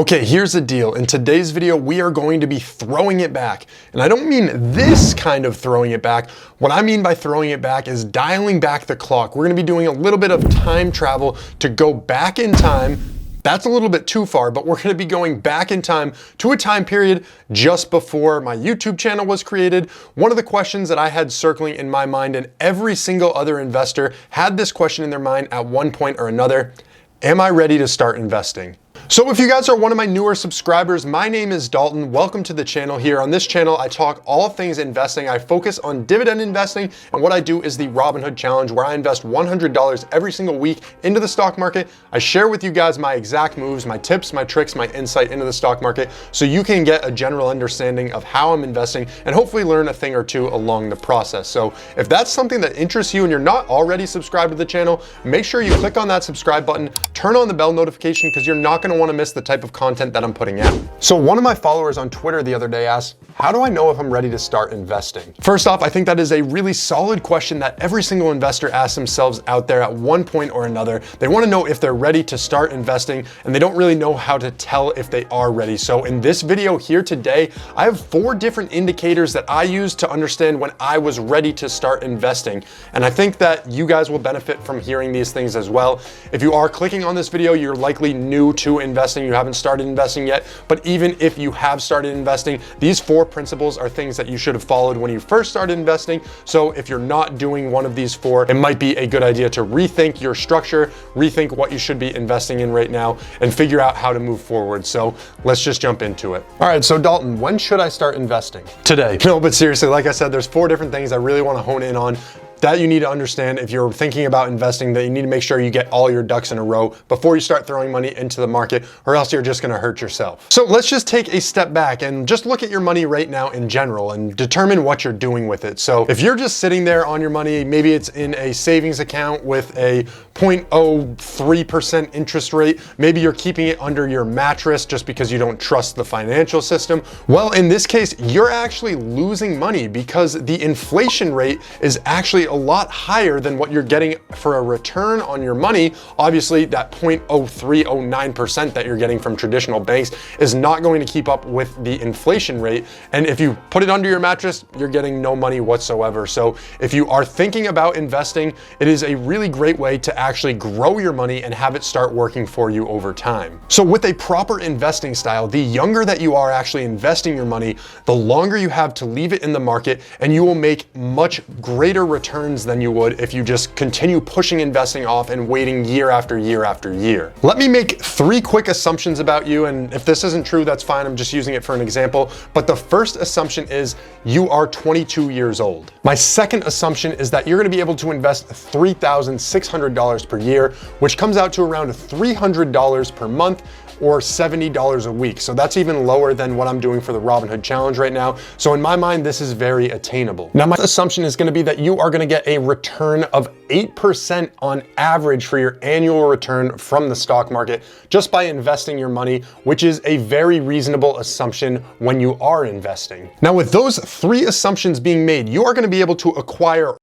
Okay, here's the deal. In today's video, we are going to be throwing it back. And I don't mean this kind of throwing it back. What I mean by throwing it back is dialing back the clock. We're gonna be doing a little bit of time travel to go back in time. That's a little bit too far, but we're gonna be going back in time to a time period just before my YouTube channel was created. One of the questions that I had circling in my mind, and every single other investor had this question in their mind at one point or another: am I ready to start investing? So if you guys are one of my newer subscribers, my name is Dalton. Welcome to the channel. Here on this channel, I talk all things investing. I focus on dividend investing, and what I do is the Robinhood challenge, where I invest $100 every single week into the stock market. I share with you guys my exact moves, my tips, my tricks, my insight into the stock market, so you can get a general understanding of how I'm investing and hopefully learn a thing or two along the process. So if that's something that interests you and you're not already subscribed to the channel, make sure you click on that subscribe button, turn on the bell notification, because you're not going to want to miss the type of content that I'm putting out. So one of my followers on Twitter the other day asked, how do I know if I'm ready to start investing? First off, I think that is a really solid question that every single investor asks themselves out there at one point or another. They want to know if they're ready to start investing, and they don't really know how to tell if they are ready. So in this video here today, I have 4 different indicators that I use to understand when I was ready to start investing. And I think that you guys will benefit from hearing these things as well. If you are clicking on this video, you're likely new to investing. You haven't started investing yet, but even if you have started investing, these 4 principles are things that you should have followed when you first started investing. So if you're not doing one of these 4, it might be a good idea to rethink your structure, rethink what you should be investing in right now, and figure out how to move forward. So let's just jump into it. All right, so Dalton, when should I start investing? Today. No, but seriously, like I said, there's 4 different things I really want to hone in on that you need to understand if you're thinking about investing, that you need to make sure you get all your ducks in a row before you start throwing money into the market, or else you're just gonna hurt yourself. So let's just take a step back and just look at your money right now in general and determine what you're doing with it. So if you're just sitting there on your money, maybe it's in a savings account with a 0.03% interest rate, maybe you're keeping it under your mattress just because you don't trust the financial system. Well, in this case, you're actually losing money because the inflation rate is actually a lot higher than what you're getting for a return on your money. Obviously, that 0.0309% that you're getting from traditional banks is not going to keep up with the inflation rate. And if you put it under your mattress, you're getting no money whatsoever. So if you are thinking about investing, it is a really great way to actually grow your money and have it start working for you over time. So with a proper investing style, the younger that you are actually investing your money, the longer you have to leave it in the market, and you will make much greater returns than you would if you just continue pushing investing off and waiting year after year after year. Let me make 3 quick assumptions about you, and if this isn't true, that's fine. I'm just using it for an example. But the first assumption is you are 22 years old. My second assumption is that you're going to be able to invest $3,600 per year, which comes out to around $300 per month, or $70 a week. So that's even lower than what I'm doing for the Robinhood challenge right now. So in my mind, this is very attainable. Now, my assumption is gonna be that you are gonna get a return of 8% on average for your annual return from the stock market just by investing your money, which is a very reasonable assumption when you are investing. Now, with those 3 assumptions being made, you are gonna be able to acquire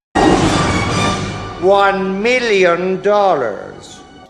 $1 million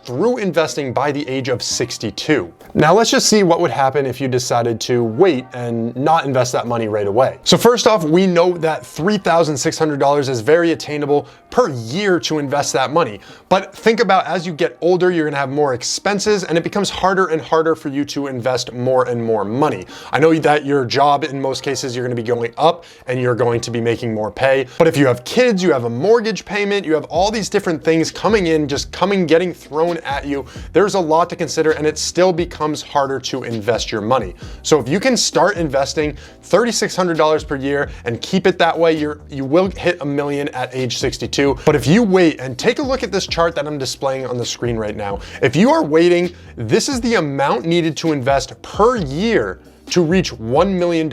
through investing by the age of 62. Now let's just see what would happen if you decided to wait and not invest that money right away. So first off, we know that $3,600 is very attainable per year to invest that money. But think about, as you get older, you're gonna have more expenses, and it becomes harder and harder for you to invest more and more money. I know that your job, in most cases, you're gonna be going up and you're going to be making more pay. But if you have kids, you have a mortgage payment, you have all these different things coming in, getting thrown at you, there's a lot to consider, and it still becomes harder to invest your money. So if you can start investing $3,600 per year and keep it that way, you will hit $1 million at age 62. But if you wait, and take a look at this chart that I'm displaying on the screen right now, if you are waiting, this is the amount needed to invest per year to reach $1 million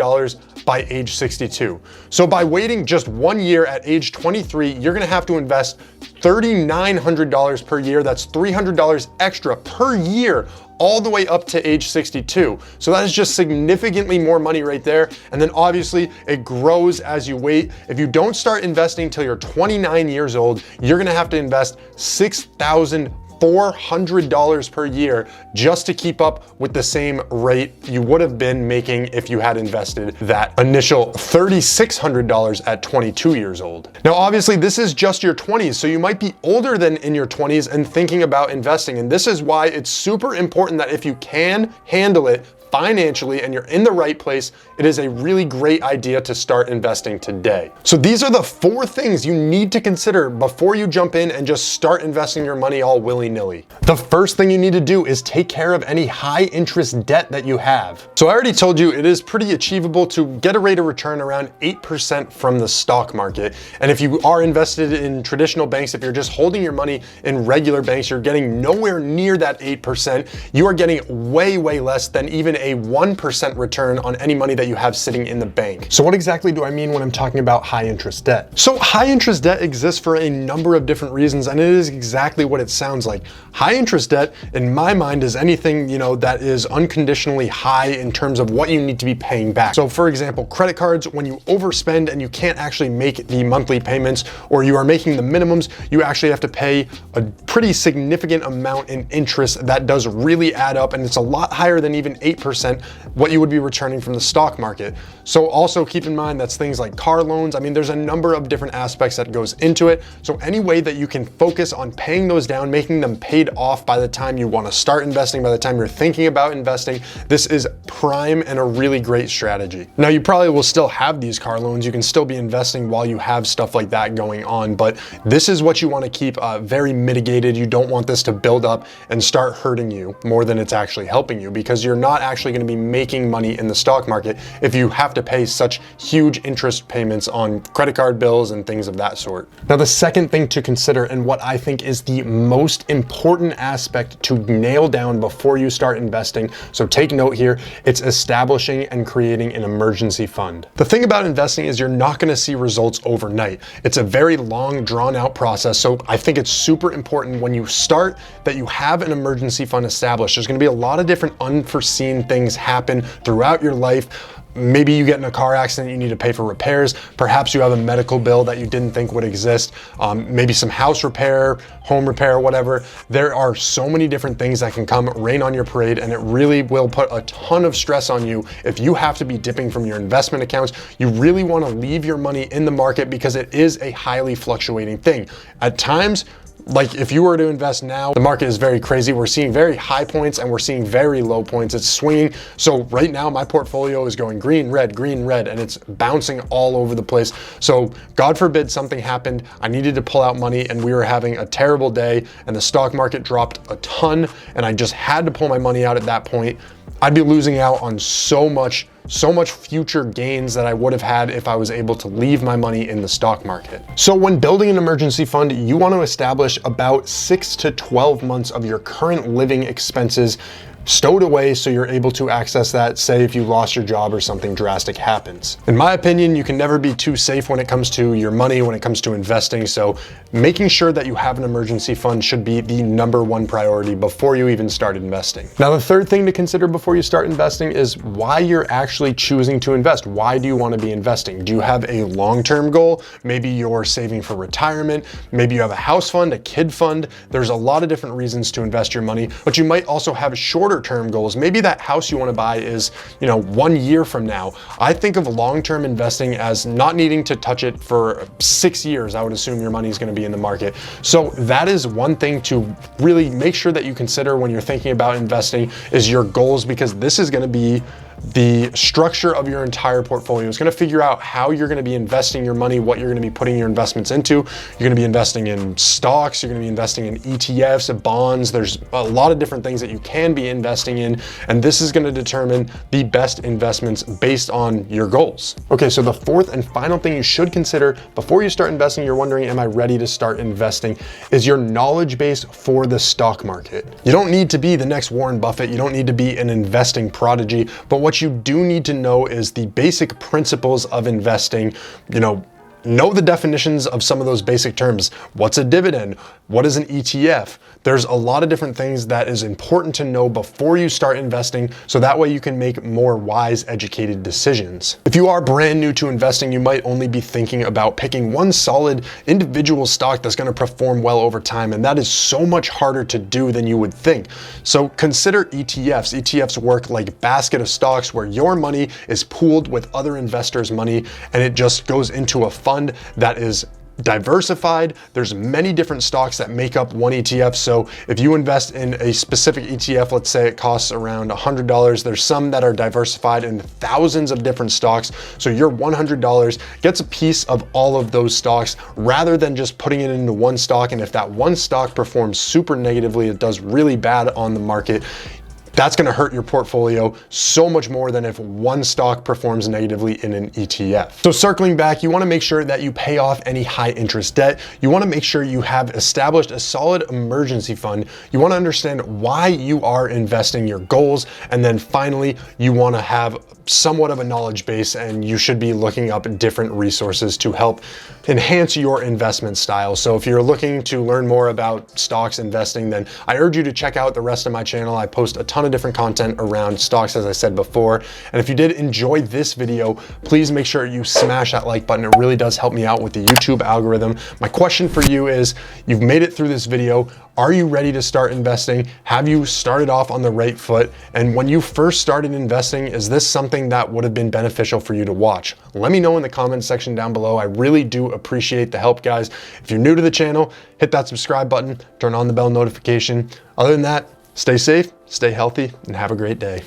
by age 62. So by waiting just 1 year at age 23, you're gonna have to invest $3,900 per year. That's $300 extra per year, all the way up to age 62. So that is just significantly more money right there. And then obviously it grows as you wait. If you don't start investing till you're 29 years old, you're gonna have to invest $6,000 $400 per year just to keep up with the same rate you would have been making if you had invested that initial $3,600 at 22 years old. Now, obviously, this is just your 20s, so you might be older than in your 20s and thinking about investing. And this is why it's super important that if you can handle it financially and you're in the right place, it is a really great idea to start investing today. So these are the 4 things you need to consider before you jump in and just start investing your money all willy-nilly. The first thing you need to do is take care of any high interest debt that you have. So I already told you it is pretty achievable to get a rate of return around 8% from the stock market. And if you are invested in traditional banks, if you're just holding your money in regular banks, you're getting nowhere near that 8%. You are getting way, way less than even a 1% return on any money that you have sitting in the bank. So what exactly do I mean when I'm talking about high interest debt? So high interest debt exists for a number of different reasons, and it is exactly what it sounds like. High interest debt, in my mind, is anything, that is unconditionally high in terms of what you need to be paying back. So for example, credit cards, when you overspend and you can't actually make the monthly payments, or you are making the minimums, you actually have to pay a pretty significant amount in interest that does really add up, and it's a lot higher than even 8% what you would be returning from the stock market. So also keep in mind that's things like car loans. I mean, there's a number of different aspects that goes into it. So any way that you can focus on paying those down, making them paid off by the time you want to start investing, by the time you're thinking about investing, this is prime and a really great strategy. Now, you probably will still have these car loans. You can still be investing while you have stuff like that going on, but this is what you want to keep very mitigated. You don't want this to build up and start hurting you more than it's actually helping you, because you're not actually going to be making money in the stock market if you have to pay such huge interest payments on credit card bills and things of that sort. Now, the second thing to consider, and what I think is the most important aspect to nail down before you start investing, so take note here, it's establishing and creating an emergency fund. The thing about investing is you're not going to see results overnight. It's a very long, drawn out process. So I think it's super important when you start that you have an emergency fund established. There's going to be a lot of different unforeseen things happen throughout your life. Maybe you get in a car accident, you need to pay for repairs. Perhaps you have a medical bill that you didn't think would exist. Maybe some house repair, home repair, whatever. There are so many different things that can come rain on your parade, and it really will put a ton of stress on you if you have to be dipping from your investment accounts. You really want to leave your money in the market because it is a highly fluctuating thing. At times, like if you were to invest now, the market is very crazy. We're seeing very high points and we're seeing very low points. It's swinging. So right now my portfolio is going green, red, and it's bouncing all over the place. So God forbid something happened, I needed to pull out money and we were having a terrible day and the stock market dropped a ton and I just had to pull my money out at that point. I'd be losing out on so much future gains that I would have had if I was able to leave my money in the stock market. So when building an emergency fund, you want to establish about 6 to 12 months of your current living expenses stowed away so you're able to access that, say if you lost your job or something drastic happens. In my opinion, you can never be too safe when it comes to your money, when it comes to investing. So making sure that you have an emergency fund should be the #1 priority before you even start investing. Now, the third thing to consider before you start investing is why you're actually choosing to invest. Why do you want to be investing? Do you have a long-term goal? Maybe you're saving for retirement. Maybe you have a house fund, a kid fund. There's a lot of different reasons to invest your money, but you might also have shorter term goals. Maybe that house you want to buy is, 1 year from now. I think of long-term investing as not needing to touch it for 6 years. I would assume your money is going to be in the market. So that is one thing to really make sure that you consider when you're thinking about investing is your goals, because this is going to be the structure of your entire portfolio. It's going to figure out how you're going to be investing your money, what you're going to be putting your investments into. You're going to be investing in stocks, you're going to be investing in ETFs, bonds. There's a lot of different things that you can be investing in, and this is going to determine the best investments based on your goals. Okay, so the fourth and final thing you should consider before you start investing, you're wondering, am I ready to start investing, is your knowledge base for the stock market. You don't need to be the next Warren Buffett. You don't need to be an investing prodigy, but what you do need to know is the basic principles of investing. Know the definitions of some of those basic terms. What's a dividend? What is an ETF? there's a lot of different things that is important to know before you start investing, so that way you can make more wise, educated decisions. If you are brand new to investing, you might only be thinking about picking one solid individual stock that's going to perform well over time, and that is so much harder to do than you would think. So consider ETFs. ETFs work like a basket of stocks where your money is pooled with other investors' money, and it just goes into a fund that is diversified. There's many different stocks that make up one ETF. So if you invest in a specific ETF, let's say it costs around $100, there's some that are diversified in thousands of different stocks. So your $100 gets a piece of all of those stocks rather than just putting it into one stock. And if that one stock performs super negatively, it does really bad on the market, that's going to hurt your portfolio so much more than if one stock performs negatively in an ETF. So circling back, you want to make sure that you pay off any high interest debt. You want to make sure you have established a solid emergency fund. You want to understand why you are investing, your goals, and then finally, you want to have somewhat of a knowledge base, and you should be looking up different resources to help enhance your investment style. So if you're looking to learn more about stocks investing, then I urge you to check out the rest of my channel. I post a ton of different content around stocks, as I said before. And if you did enjoy this video, please make sure you smash that like button. It really does help me out with the YouTube algorithm. My question for you is, you've made it through this video. Are you ready to start investing? Have you started off on the right foot? And when you first started investing, is this something that would have been beneficial for you to watch? Let me know in the comments section down below. I really do appreciate the help, guys. If you're new to the channel, hit that subscribe button, turn on the bell notification. Other than that, stay safe, stay healthy, and have a great day.